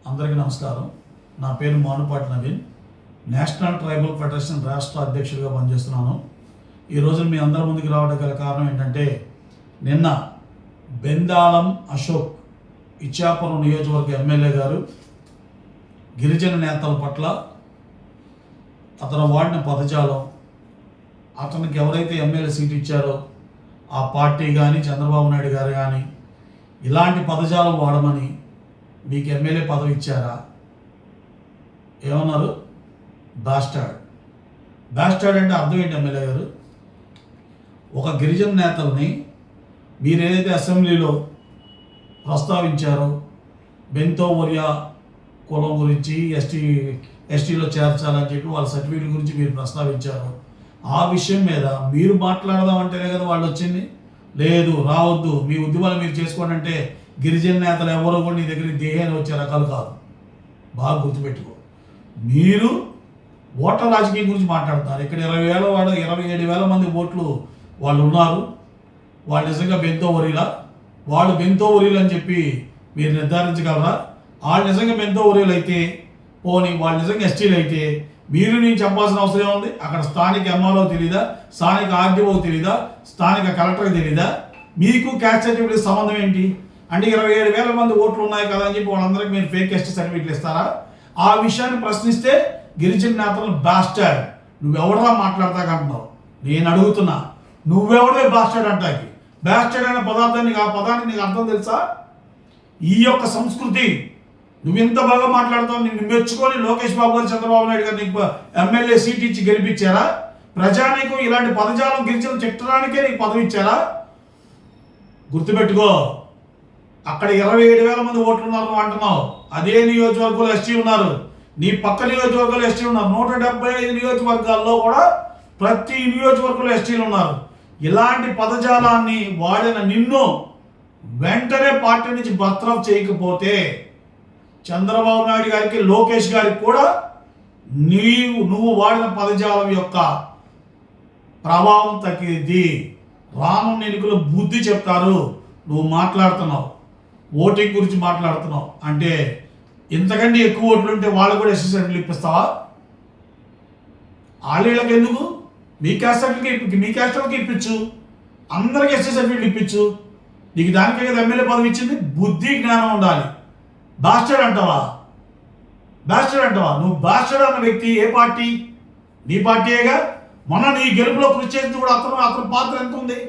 అందరికీ నమస్కారం. నా పేరు Manupati Naveen. National tribal federation రాష్ట్ర అధ్యక్షుడిగా పనిచేస్తున్నాను. ఈరోజు మీ అందరి ముందుకు రావడం గల కారణం ఏంటంటే, నిన్న బెందాళం అశోక్ ఇచ్చాపురం నియోజకవర్గ ఎమ్మెల్యే గారు గిరిజన నేతల పట్ల అతను వాడిన పదజాలం, అతనికి ఎవరైతే ఎమ్మెల్యే సీట్ ఇచ్చారో ఆ పార్టీ కానీ చంద్రబాబు నాయుడు గారు కానీ ఇలాంటి పదజాలం వాడమని మీకు ఎమ్మెల్యే పదవి ఇచ్చారా? ఏమన్నారు? బాస్టార్డ్. బాస్టార్డ్ అంటే అర్థం ఏంటి ఎమ్మెల్యే గారు? ఒక గిరిజన నేతల్ని మీరు ఏదైతే అసెంబ్లీలో ప్రస్తావించారో, బెంతో ఒరియా కులం గురించి ఎస్టీలో చేర్చాలని చెప్పి వాళ్ళ సర్టిఫికేట్ గురించి మీరు ప్రస్తావించారు. ఆ విషయం మీద మీరు మాట్లాడదామంటేనే కదా వాళ్ళు వచ్చింది. లేదు, రావద్దు, మీ ఉద్యమాలు మీరు చేసుకోండి అంటే గిరిజన నేతలు ఎవరో కూడా నీ దగ్గర దేహాన్ని వచ్చే రకాలు కాదు. బాగా గుర్తుపెట్టుకో. మీరు ఓట్ల రాజకీయం గురించి మాట్లాడుతున్నారు. ఇక్కడ 27,000 మంది ఓట్లు వాళ్ళు ఉన్నారు. వాళ్ళు నిజంగా బెంతో ఒరీలా? వాళ్ళు బెంతో ఒరీలు అని చెప్పి మీరు నిర్ధారించగలరా? వాళ్ళు నిజంగా బెంతో ఒరీలు అయితే పోనీ, వాళ్ళు నిజంగా ఎస్టీలు అయితే మీరు నేను చెప్పాల్సిన అవసరం ఉంది. అక్కడ స్థానిక ఎంఆర్ఓ తెలీదా? స్థానిక ఆర్డీఓ తెలీదా? స్థానిక కలెక్టర్ తెలీదా? మీకు క్యాస్ట్ సర్టిఫికేట్ సంబంధం ఏంటి? అంటే 27,000 మంది ఓట్లు ఉన్నాయి కదా అని చెప్పి వాళ్ళందరికీ మీరు ఫేక్ క్యాస్ట్ సర్టిఫికేట్లు ఇస్తారా? ఆ విషయాన్ని ప్రశ్నిస్తే గిరిజన నేతలు బాస్టార్డ్, నువ్వెవడరా మాట్లాడతాకంటున్నావు? నేను అడుగుతున్నా, నువ్వెవడే బాస్టార్డ్ అంటాకి? బాస్టార్డ్ అనే పదార్థానికి, ఆ పదానికి నీకు అర్థం తెలుసా? ఈ యొక్క సంస్కృతి నువ్వు ఎంత బాగా మాట్లాడుతావు. నిన్ను మెచ్చుకొని లోకేష్ బాబు గారు, చంద్రబాబు నాయుడు గారు నీకు ఎమ్మెల్యే సీట్ ఇచ్చి గెలిపించారా? ప్రజానీకం ఇలాంటి పదజాలం గిరిజనులు చెట్టడానికే నీకు పదవి ఇచ్చారా? గుర్తుపెట్టుకో. అక్కడ 27,000 మంది ఓట్లు ఉన్నారు అంటున్నావు. అదే నియోజకవర్గంలో ఎస్టీ ఉన్నారు. నీ పక్క నియోజకవర్గంలో ఎస్టీ ఉన్నారు. 175 నియోజకవర్గాల్లో కూడా ప్రతి నియోజకవర్గంలో ఎస్టీలు ఉన్నారు. ఇలాంటి పదజాలాన్ని వాడిన నిన్ను వెంటనే పార్టీ నుంచి బర్తరఫ్ చేయకపోతే చంద్రబాబు నాయుడు గారికి, లోకేష్ గారికి కూడా నువ్వు వాడిన పదజాలం యొక్క ప్రభావం తగ్గింది. రానున్న ఎన్నికలు బుద్ధి చెప్తారు. నువ్వు మాట్లాడుతున్నావు, ఓటింగ్ గురించి మాట్లాడుతున్నావు అంటే ఇంతకంటే ఎక్కువ ఓట్లు ఉంటే వాళ్ళు కూడా ఎస్సీ సర్టిఫికేట్ ఇప్పిస్తావా? వాళ్ళకి ఎందుకు? మీ క్యాస్ట్ సర్టిఫికేట్ ఇప్పించు, అందరికి ఎస్సీ సర్టిఫికేట్ ఇప్పించు. నీకు దానికే కదా ఎమ్మెల్యే పదవి ఇచ్చింది. బుద్ధి జ్ఞానం ఉండాలి. బాస్టర్డ్ అంటావా? నువ్వు బాస్టర్డ్ అన్న వ్యక్తి ఏ పార్టీ? నీ పార్టీయేగా. మొన్న నీ గెలుపులో కృషి చేసింది కూడా అతను పాత్ర ఎంత ఉంది?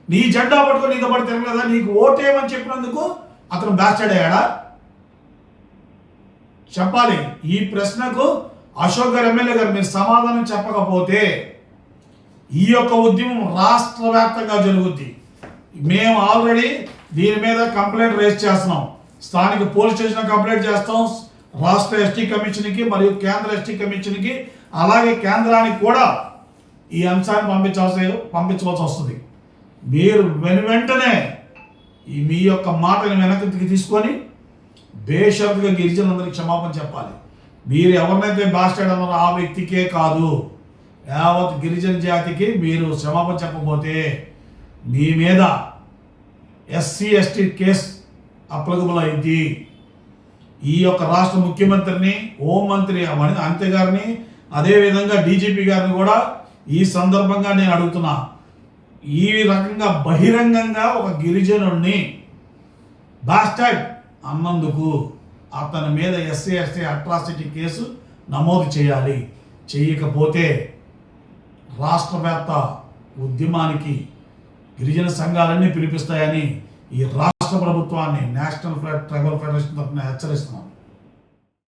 నీ జెండా పట్టుకొని నీతో పాటు తిరగలేదా? నీకు ఓటేయమని చెప్పినందుకు అతను బాస్టర్డ్ అయ్యాడా? చెప్పాలి. ఈ ప్రశ్నకు అశోక్ గారు, ఎమ్మెల్యే గారు, మీరు సమాధానం చెప్పకపోతే ఈ యొక్క ఉద్యమం రాష్ట్ర వ్యాప్తంగా జరుగుద్ది. మేము ఆల్రెడీ దీని మీద కంప్లైంట్ రేజ్ చేస్తున్నాం. స్థానిక పోలీస్ స్టేషన్ కంప్లైంట్ చేస్తాం. రాష్ట్ర ఎస్టీ కమిషన్కి మరియు కేంద్ర ఎస్టీ కమిషన్కి, అలాగే కేంద్రానికి కూడా ఈ అంశాన్ని పంపించవలసి వస్తుంది. మీరు వెంటనే మీ యొక్క మాటని వెనక్కి తీసుకొని బేషరతుగా గిరిజనులందరికీ క్షమాపణ చెప్పాలి. మీరు ఎవరినైతే బాస్టార్డ్ అన్నారో ఆ వ్యక్తికే కాదు, యావత్ గిరిజన జాతికి మీరు క్షమాపణ చెప్పకపోతే మీ మీద ఎస్సీ ఎస్టీ కేసు అప్లికబుల్ అయింది. ఈ యొక్క రాష్ట్ర ముఖ్యమంత్రిని, హోంమంత్రి అనిత గారిని, అదేవిధంగా డీజీపీ గారిని కూడా ఈ సందర్భంగా నేను అడుగుతున్నా. ఈ రకంగా బహిరంగంగా ఒక గిరిజనుడిని బాస్టార్డ్ అన్నందుకు అతని మీద ఎస్సీ ఎస్టీ అట్రాసిటీ కేసు నమోదు చేయాలి. చేయకపోతే రాష్ట్ర వ్యాప్త ఉద్యమానికి గిరిజన సంఘాలన్నీ పిలిపిస్తాయని ఈ రాష్ట్ర ప్రభుత్వాన్ని, నేషనల్ ట్రైబల్ ఫెడరేషన్ తరఫున హెచ్చరిస్తున్నాం.